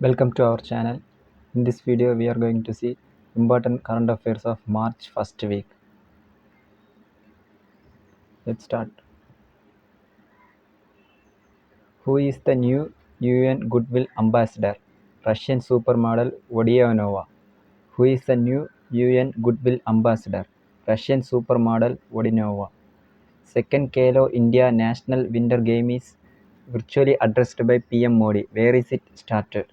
Welcome to our channel. In this video we are going to see important current affairs of March first week. Let's start. Who is the new UN Goodwill Ambassador? Russian supermodel Vodyanova. Who is the new UN Goodwill Ambassador? Russian supermodel Vodyanova. Second Khelo India National Winter Game is virtually addressed by PM Modi. Where is it started?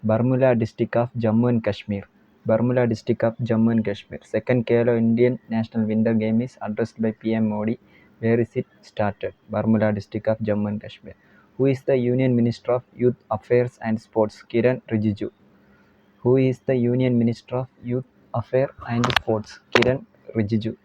Baramulla district of Jammu and Kashmir. Baramulla district of Jammu and Kashmir. Second Khelo Indian National Winter Game is addressed by PM Modi. Where is it started? Baramulla district of Jammu and Kashmir. Who is the Union Minister of Youth Affairs and Sports? Kiran Rijiju. Who is the Union Minister of Youth Affairs and Sports? Kiran Rijiju.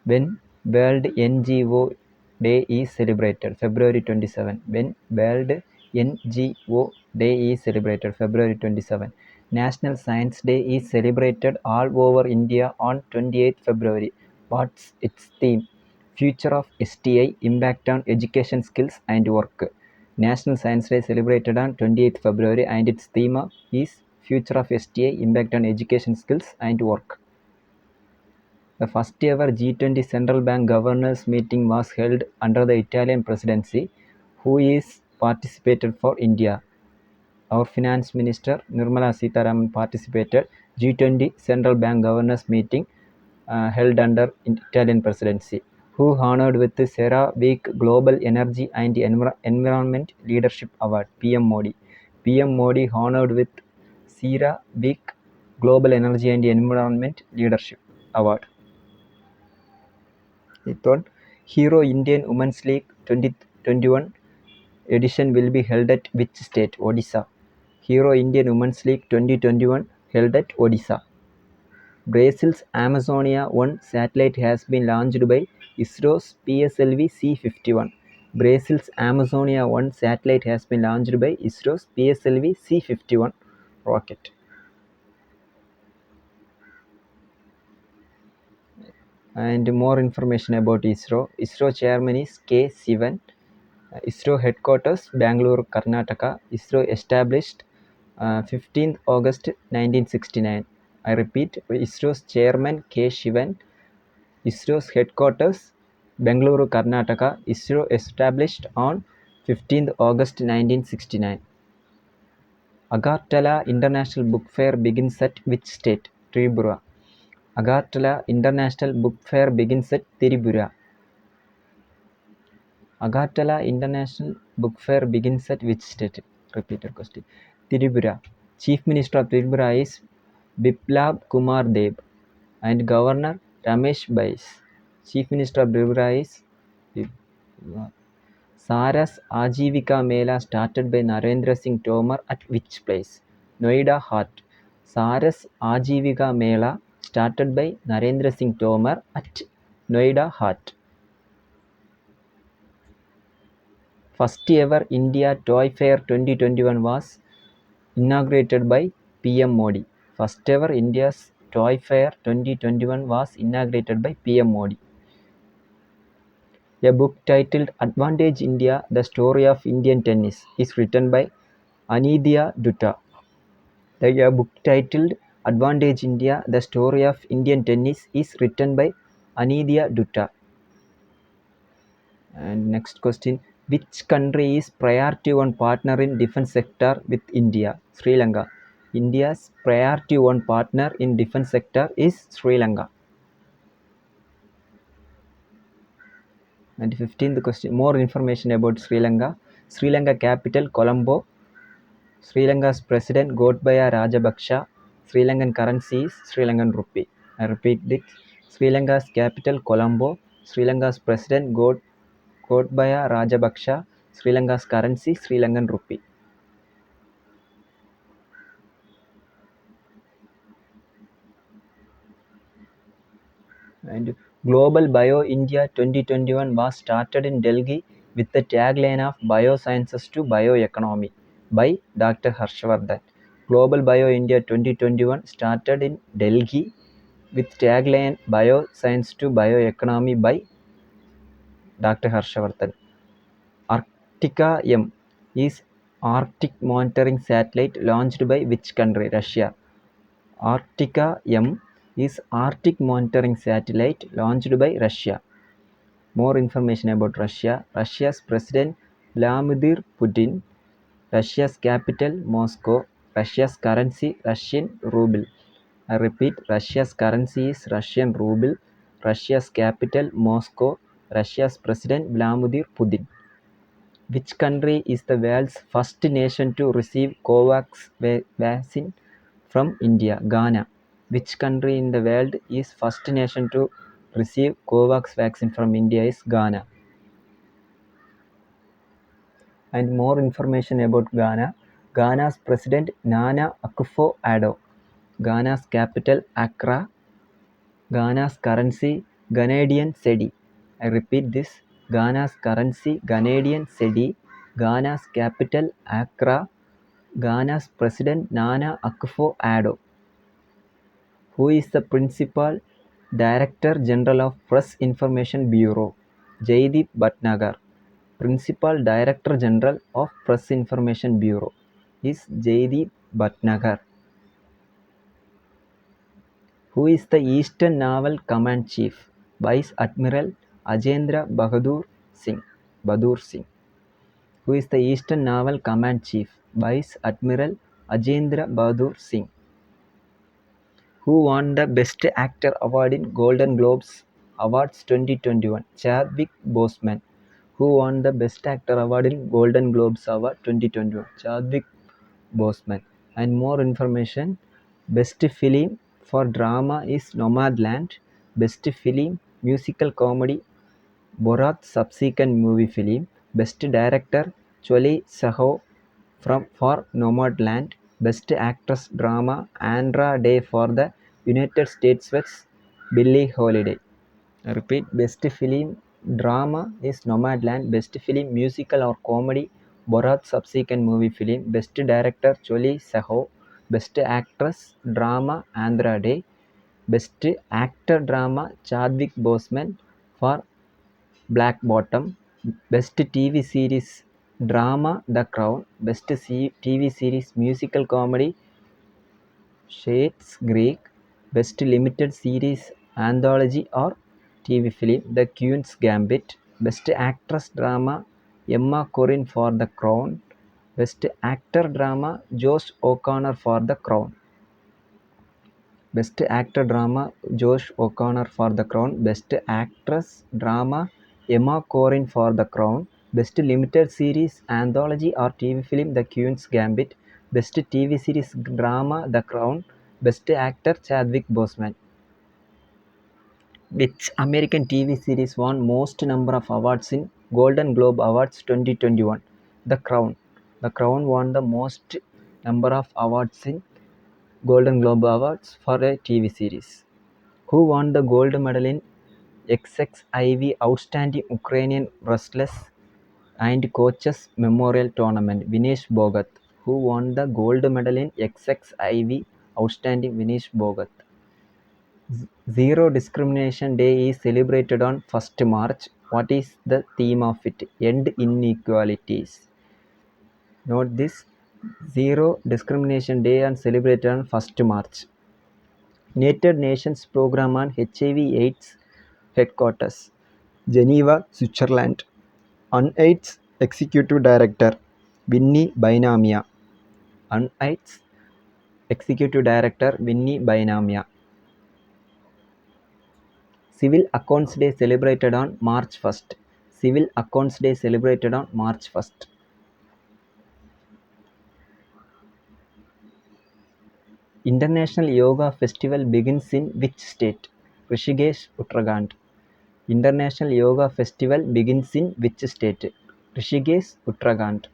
When World NGO Day is celebrated? February 27. When World NGO Day is celebrated? February 27. National Science Day is celebrated all over India on 28 February. What's its theme? Future of STI, Impact on Education Skills and Work. National Science Day celebrated on 28 February and its theme is Future of STI, Impact on Education Skills and Work. The first ever G20 Central Bank Governors meeting was held under the Italian presidency. Who is participated for India? Our Finance Minister Nirmala Sitharaman participated G20 Central Bank Governors meeting held under Italian presidency. Who honored with the CERAWeek Global Energy and Environment Leadership Award? PM Modi. PM Modi honored with CERAWeek Global Energy and Environment Leadership Award. Third, Hero Indian Women's League 2021 edition will be held at which state? Odisha. Hero Indian Women's League 2021 held at Odisha. Brazil's Amazonia 1 satellite has been launched by ISRO's PSLV C-51. Brazil's Amazonia 1 satellite has been launched by ISRO's PSLV C-51 rocket. And more information about ISRO. ISRO chairman is K. Sivan. ISRO headquarters Bangalore, Karnataka. ISRO established 15th August 1969. I repeat, ISRO's chairman K. Shivan. ISRO's headquarters Bangalore, Karnataka. ISRO established on 15th August 1969. Agartala International Book Fair begins at which state? Tripura. Agartala International Book Fair begins at Tripura. Agartala International Book Fair begins at which state? Repeated question. Tripura. Chief Minister of Tripura is Biplab Kumar Deb and Governor Ramesh Bais. Chief Minister of Tripura is Saras Ajivika Mela started by Narendra Singh Tomar at which place? Noida Hat. Saras Ajivika Mela started by Narendra Singh Tomar at Noida Hat. First ever India Toy Fair 2021 was inaugurated by PM Modi. First ever India's Toy Fair 2021 was inaugurated by PM Modi. A book titled Advantage India, The Story of Indian Tennis is written by Anindya Dutta. A book titled Advantage India, The Story of Indian Tennis is written by Anindya Dutta. And next question, which country is priority one partner in defense sector with India? Sri Lanka. India's priority one partner in defense sector is Sri Lanka. And 15th question, more information about Sri Lanka. Sri Lanka capital Colombo. Sri Lanka's president Gotabaya Rajapaksa. Sri Lankan currency is Sri Lankan rupee. I repeat it. Sri Lanka's capital Colombo. Sri Lanka's president Gotabaya Rajapaksa. Sri Lanka's currency Sri Lankan rupee. And Global Bio India 2021 was started in Delhi with the tagline of Biosciences to Bioeconomy by Dr. Harshvardhan. Global Bio India 2021 started in Delhi with tagline Bioscience to Bioeconomy by Dr. Harshvardhan. Arctica M is Arctic monitoring satellite launched by which country? Russia. Arctica M is Arctic monitoring satellite launched by Russia. More information about Russia. Russia's President Vladimir Putin. Russia's capital Moscow. Russia's currency Russian ruble. I repeat, Russia's currency is Russian ruble. Russia's capital Moscow. Russia's President Vladimir Putin. Which country is the world's first nation to receive Covax vaccine from India? Ghana. Which country in the world is first nation to receive Covax vaccine from India is Ghana. And more information about Ghana. Ghana's President Nana Akufo-Addo. Ghana's capital Accra. Ghana's currency Ghanaian cedi. I repeat this. Ghana's currency Ghanaian cedi. Ghana's capital Accra. Ghana's President Nana Akufo-Addo. Who is the Principal Director General of Press Information Bureau? Jaideep Bhatnagar. Principal Director General of Press Information Bureau is Jaideep Bhatnagar. Who is the Eastern Naval Command Chief? Vice Admiral Ajendra Bahadur Singh. Who is the Eastern Naval Command Chief? Vice Admiral Ajendra Bahadur Singh. Who won the Best Actor award in Golden Globes Awards 2021? Chadwick Boseman. Who won the Best Actor award in Golden Globes Award 2021? Chadwick Boseman. And more information. Best film for drama is Nomadland. Best film musical comedy Borat subsequent movie film. Best director Choli Saho for Nomadland. Best actress drama Andra Day for the United States vs Billie Holiday. I repeat, best film drama is Nomadland. Best film musical or comedy Borat subsequent movie film. Best director Choli Saho. Best actress drama Andra Day. Best actor drama Chadwick Boseman for Black Bottom. Best TV series drama The Crown. Best TV series musical comedy Schitt's Creek. Best limited series anthology or TV film The Queen's Gambit. Best actress drama Emma Corrin for The Crown. Best actor drama Josh O'Connor for The Crown. Best actor drama Josh O'Connor for The Crown. Best actress drama Emma Corrin for The Crown. Best limited series anthology or TV film The Queen's Gambit. Best TV series drama The Crown. Best actor Chadwick Boseman. Which American TV series won most number of awards in Golden Globe Awards 2021? The Crown. The Crown won the most number of awards in Golden Globe Awards for a TV series. Who won the gold medal in XXIV Outstanding Ukrainian Wrestlers and Coaches Memorial Tournament? Vinesh Bhogat. Who won the gold medal in XXIV Outstanding? Vinesh Bhogat. Zero Discrimination Day is celebrated on 1st March. What is the theme of it? End inequalities. Note this. Zero Discrimination Day is celebrated on 1st March. United Nations Program on HIV/AIDS headquarters, Geneva, Switzerland. UNAIDS Executive Director, Winnie Bainamia. UNAIDS Executive Director, Winnie Bainamia. Civil Accounts Day celebrated on March 1st. Civil Accounts Day celebrated on March 1st. International Yoga Festival begins in which state? Rishikesh, Uttarakhand. International Yoga Festival begins in which state? Rishikesh, Uttarakhand.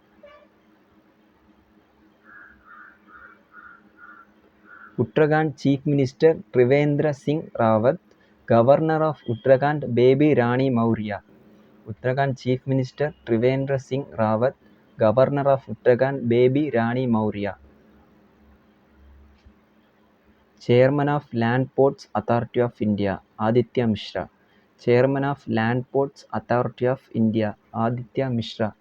Uttarakhand Chief Minister Trivendra Singh Rawat, Governor of Uttarakhand Baby Rani Maurya. Uttarakhand Chief Minister Trivendra Singh Rawat, Governor of Uttarakhand Baby Rani Maurya. Chairman of Land Ports Authority of India, Aditya Mishra. Chairman of Land Ports Authority of India, Aditya Mishra.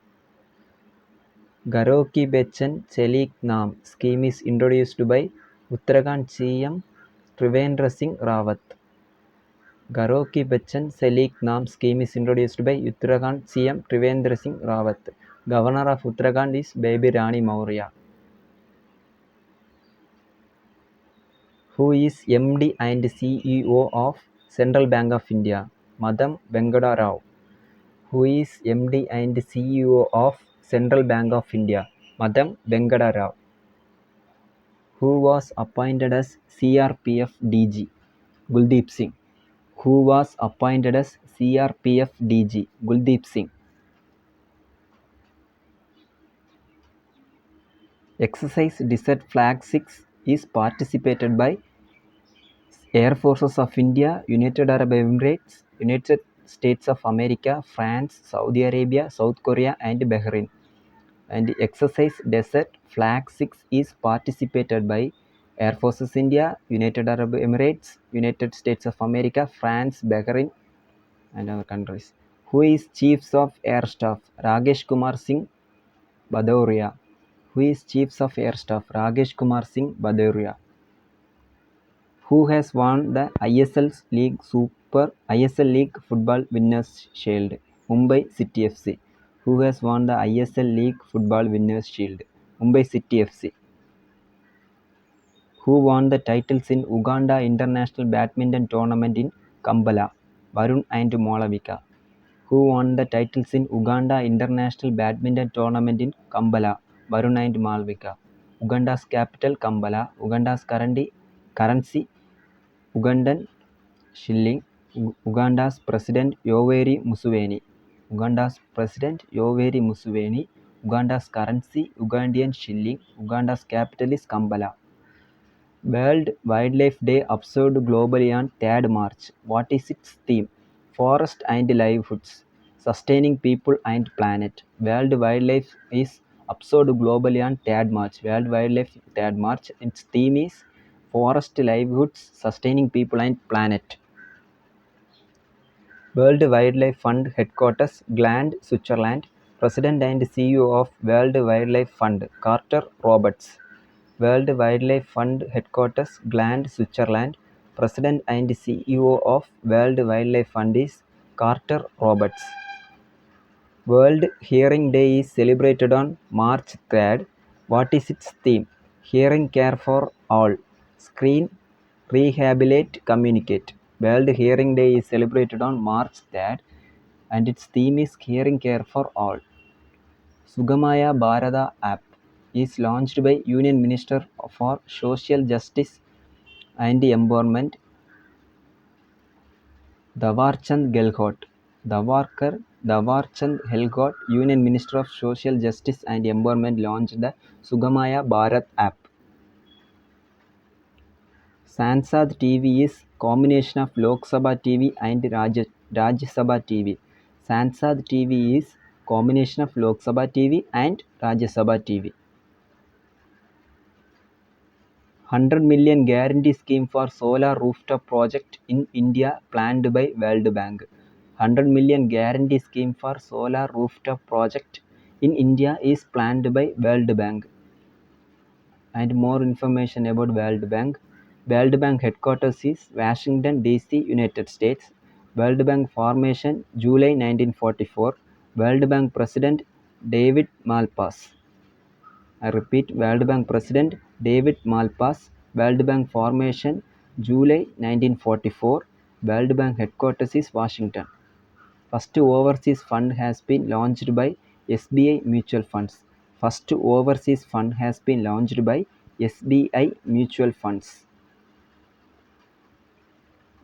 घरों की बेचैन चली नाम scheme is introduced by Uttarakhand CM Trivendra Singh Rawat. घरों की बेचैन चली नाम scheme is introduced by Uttarakhand CM Trivendra Singh Rawat. Governor of Uttarakhand is Baby Rani Maurya. Who is MD and CEO of Central Bank of India? Madam Venkata Rao. Who is MD and CEO of Central Bank of India? Madam Venkata Rao. Who was appointed as CRPF DG? Guldeep Singh. Who was appointed as CRPF DG? Guldeep Singh. Exercise Desert Flag 6 is participated by Air Forces of India, United Arab Emirates, United States of America, France, Saudi Arabia, South Korea, and Bahrain. And Exercise Desert Flag 6 is participated by Air Forces India, United Arab Emirates, United States of America, France, Bahrain, and other countries. Who is Chiefs of Air Staff? Rakesh Kumar Singh Bhadauria. Who is Chiefs of Air Staff? Rakesh Kumar Singh Bhadauria. Who has won the ISL League Football Winners' Shield? Mumbai City FC. Who has won the ISL League Football Winners' Shield? Mumbai City FC. Who won the titles in Uganda International Badminton Tournament in Kampala? Varun and Malavika. Who won the titles in Uganda International Badminton Tournament in Kampala? Varun and Malavika. Uganda's capital Kampala. Uganda's currency Ugandan shilling. Uganda's President Yoweri Museveni. Uganda's President Yoweri Museveni. Uganda's currency Ugandan shilling. Uganda's capital is Kampala. World Wildlife Day observed globally on 3rd March. What is its theme? Forest and livelihoods, sustaining people and planet. World Wildlife is observed globally on 3rd March. World Wildlife 3rd March. Its theme is forest livelihoods, sustaining people and planet. World Wildlife Fund Headquarters, Gland, Switzerland. President and CEO of World Wildlife Fund, Carter Roberts. World Wildlife Fund Headquarters, Gland, Switzerland. President and CEO of World Wildlife Fund is Carter Roberts. World Hearing Day is celebrated on March 3rd. What is its theme? Hearing care for all. Screen, rehabilitate, communicate. World Hearing Day is celebrated on March 3rd and its theme is hearing care for all. Sugamaya Bharata app is launched by Union Minister for Social Justice and Empowerment Thawarchand Gehlot. Thawarchand Gehlot, Union Minister of Social Justice and Empowerment, launched the Sugamaya Bharat app. Sansad TV is combination of Lok Sabha TV and Rajya Sabha TV. Sansad TV is combination of Lok Sabha TV and Rajya Sabha TV. 100 million guarantee scheme for solar rooftop project in India planned by World Bank. 100 million guarantee scheme for solar rooftop project in India is planned by World Bank. And more information about World Bank. World Bank headquarters is Washington DC, United States. World Bank formation July 1944. World Bank President David Malpass. I repeat, World Bank President David Malpass. World Bank formation July 1944. World Bank headquarters is Washington. First overseas fund has been launched by SBI Mutual Funds. First overseas fund has been launched by SBI Mutual Funds.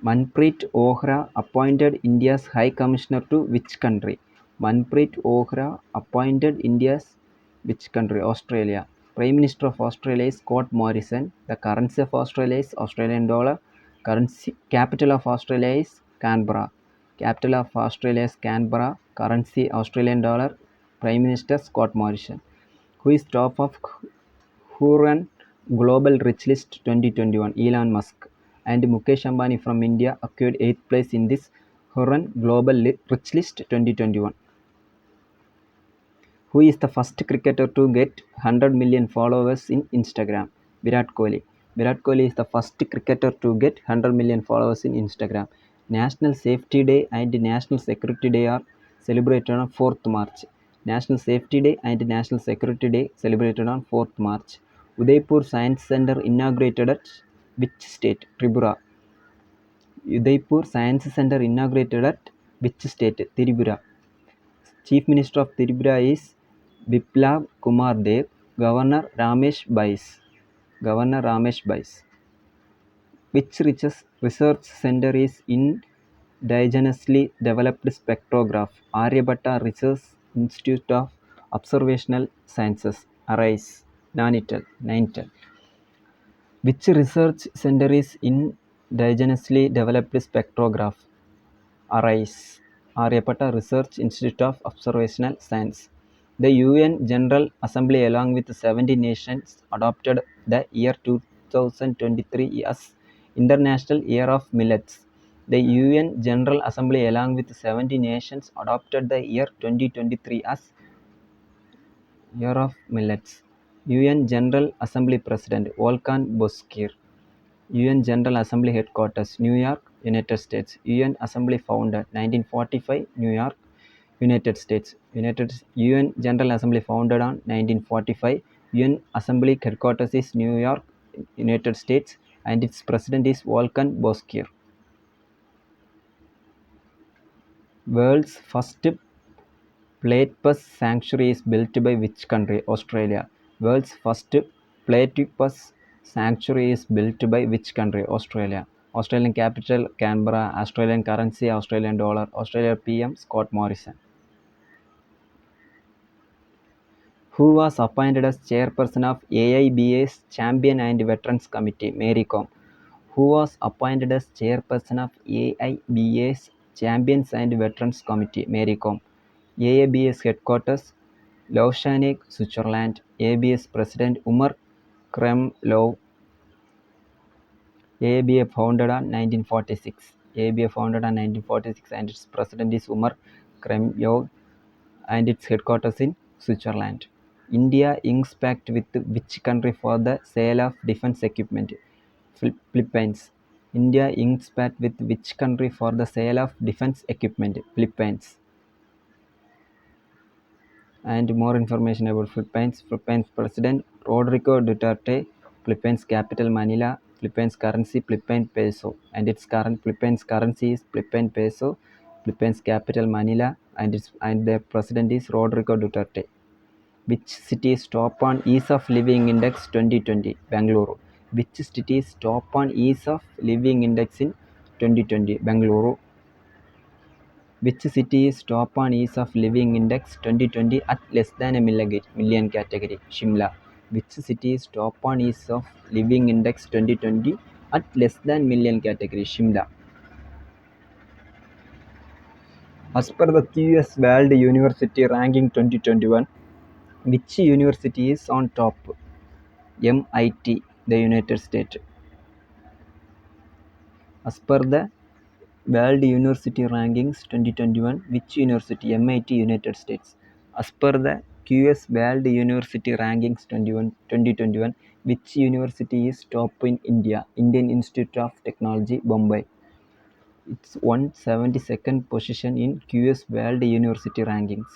Manpreet Ohra appointed India's High Commissioner to which country? Manpreet Ohra appointed India's which country? Australia. Prime Minister of Australia is Scott Morrison. The currency of Australia is Australian dollar. Capital of Australia is Canberra. Capital of Australia is Canberra. Currency Australian dollar. Prime Minister Scott Morrison. Who is top of Hurun Global Rich List 2021? Elon Musk and Mukesh Ambani from India acquired 8th place in this Hurun Global Rich List 2021. Who is the first cricketer to get 100 million followers in Instagram? Virat Kohli. Virat Kohli is the first cricketer to get 100 million followers in Instagram. National Safety Day and National Security Day are celebrated on 4th March. National Safety Day and National Security Day celebrated on 4th March. Udaipur Science Center inaugurated at which state? Tripura. Udaipur Science Center inaugurated at which state? Tripura. Chief Minister of Tripura is Biplav Kumar Dev. Governor Ramesh Bais. Governor Ramesh Bais. Which research center is indigenously developed spectrograph? Aryabhatta Research Institute of Observational Sciences. ARISE. Nainital. Which research center is indigenously developed spectrograph? ARISE. Aryabhatta Research Institute of Observational Science. The UN General Assembly, along with 70 nations, adopted the year 2023 as International Year of Millets. The UN General Assembly, along with 70 nations, adopted the year 2023 as Year of Millets. UN General Assembly President Volkan Bozkir. UN General Assembly Headquarters, New York, United States. UN Assembly founded 1945, New York, United States. UN General Assembly founded on 1945. UN Assembly Headquarters is New York, United States, and its president is Volkan Bozkir. World's first platypus sanctuary is built by which country? Australia. World's first platypus sanctuary is built by which country? Australia. Australian capital Canberra. Australian currency Australian dollar. Australia PM Scott Morrison. Who was appointed as chairperson of AIBA's Champion and Veterans Committee? Mary Kom. Who was appointed as chairperson of AIBA's Champions and Veterans Committee? Mary Kom. AIBA's headquarters, Lausanne, Switzerland. AIBA's president, Umar Kremlov. AIBA founded on 1946. AIBA founded on 1946 and its president is Umar Kremlov and its headquarters in Switzerland. India inks pact with which country for the sale of defense equipment? Philippines. India inks pact with which country for the sale of defense equipment? Philippines. And more information about Philippines. Philippines President Rodrigo Duterte. Philippines capital Manila. Philippines currency Philippine peso. And its current Philippines currency is Philippine peso. Philippines capital Manila and the president is Rodrigo Duterte. Which city is top on ease of living index 2020? Bangalore. Which city is top on ease of living index in 2020? Bangalore. Which city is top on ease of living index 2020 at less than a million category? Shimla. Which city is top on ease of living index 2020 at less than million category? Shimla. As per the QS World University Ranking 2021, which university is on top? MIT, the United States. As per the World University Rankings 2021, which university? MIT, United States. As per the QS World University Rankings 2021, which university is top in India? Indian Institute of Technology, Bombay. It's 172nd position in QS World University Rankings.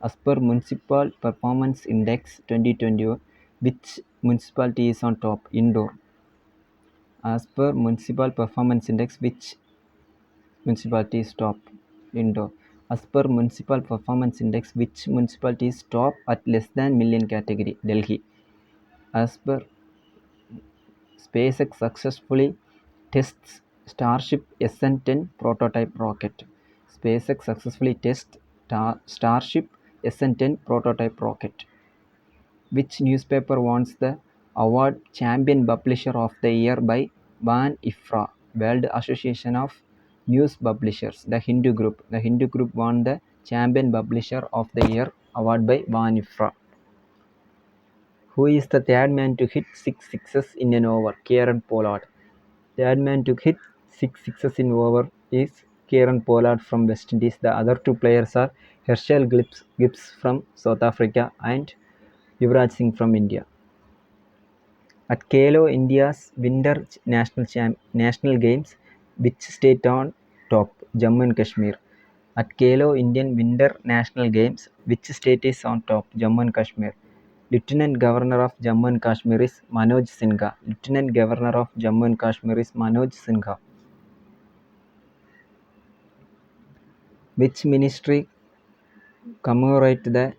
As per Municipal Performance Index 2021, which municipality is on top? Indore. As per Municipal Performance Index, which municipality is top? Indore. As per Municipal Performance Index, which municipality is top at less than million category? Delhi. As per SpaceX successfully tests Starship SN10 prototype rocket. SpaceX successfully tests Starship SN10 prototype rocket. Which newspaper won the award Champion Publisher of the Year by Van IFRA, World Association of News Publishers? The Hindu Group. The Hindu Group won the Champion Publisher of the Year award by Van IFRA. Who is the third man to hit 6 sixes in an over? Kieron Pollard. Third man to hit 6 sixes in over is Kieron Pollard from West Indies. The other two players are Herschel Gibbs from South Africa, and Yuvraj Singh from India. At Khelo India's Winter National Games, which state on top? Jammu and Kashmir. At Khelo Indian Winter National Games, which state is on top? Jammu and Kashmir. Lieutenant Governor of Jammu and Kashmir is Manoj Sinha. Lieutenant Governor of Jammu and Kashmir is Manoj Sinha. Which ministry commemorate the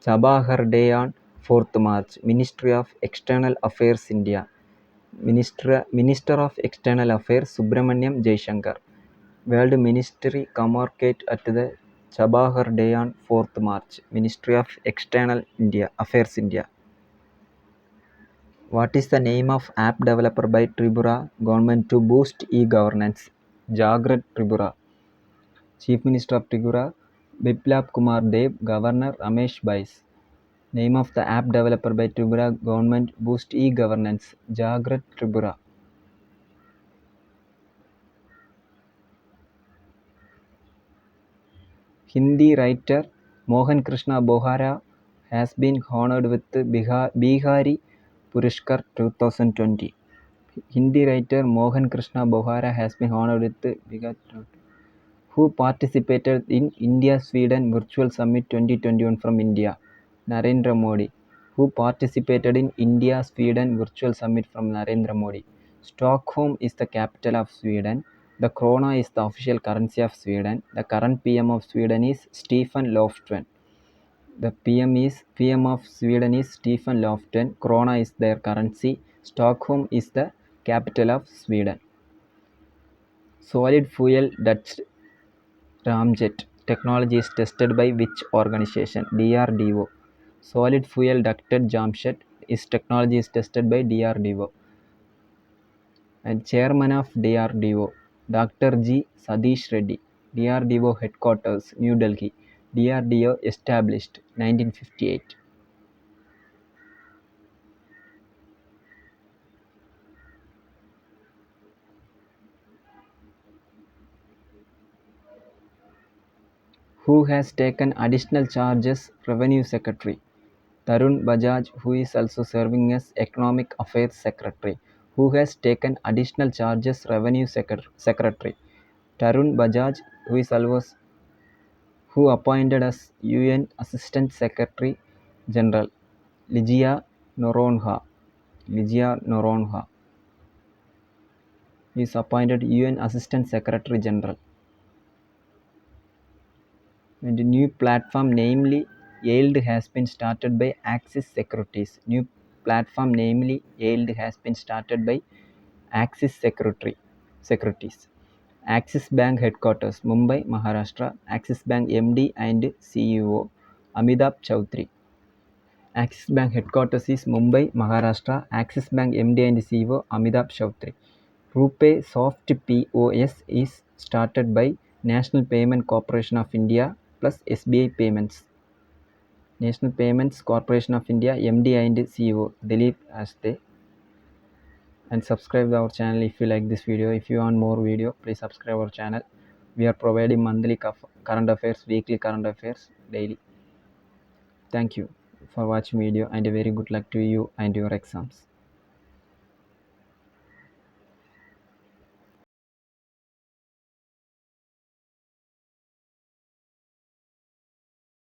Chabahar Day on 4th March? Ministry of External Affairs, India. Minister of External Affairs Subramaniam Jaishankar. World Ministry commemorate at the Chabahar Day on 4th March. Ministry of External Affairs, India. What is the name of app developer by Tripura government to boost e-governance? Jagrat Tripura. Chief Minister of Tripura Biplab Kumar Dev. Governor Ramesh Bais. Name of the app developer by Tripura government boost e-governance. Jagrat Tripura. Hindi writer Mohan Krishna Bohara has been honored with the Bihari Purashkar 2020. Hindi writer Mohan Krishna Bohara has been honored with the Bihari. Who participated in India-Sweden Virtual Summit 2021 from India? Narendra Modi. Who participated in India-Sweden Virtual Summit from Narendra Modi? Stockholm is the capital of Sweden. The krona is the official currency of Sweden. The current PM of Sweden is Stefan Löfven. The PM of Sweden is Stefan Löfven. Krona is their currency. Stockholm is the capital of Sweden. Solid fuel Dutch Ramjet technology is tested by which organization? DRDO. Solid fuel ducted jamjet technology is tested by DRDO. And chairman of DRDO, Dr. G. Satish Reddy. DRDO headquarters, New Delhi. DRDO established 1958. Who has taken additional charges? Revenue Secretary Tarun Bajaj, who is also serving as Economic Affairs Secretary. Who has taken additional charges? Revenue Secretary Tarun Bajaj, who appointed as UN Assistant Secretary General Ligia Noronha. Is appointed UN Assistant Secretary General. And a new platform, namely Yield, has been started by Axis Securities. New platform, namely Yield, has been started by Axis Securities. Axis Bank headquarters, Mumbai, Maharashtra. Axis Bank MD and CEO, Amitabh Chaudhry. Axis Bank headquarters is Mumbai, Maharashtra. Axis Bank MD and CEO, Amitabh Chaudhry. RuPay Soft POS is started by National Payment Corporation of India plus SBI Payments. National Payments Corporation of India MD and CEO Dilip Aste. And subscribe our channel if you like this video. If you want more video, please subscribe our channel. We are providing monthly current affairs, weekly current affairs, daily. Thank you for watching video and a very good luck to you and your exams.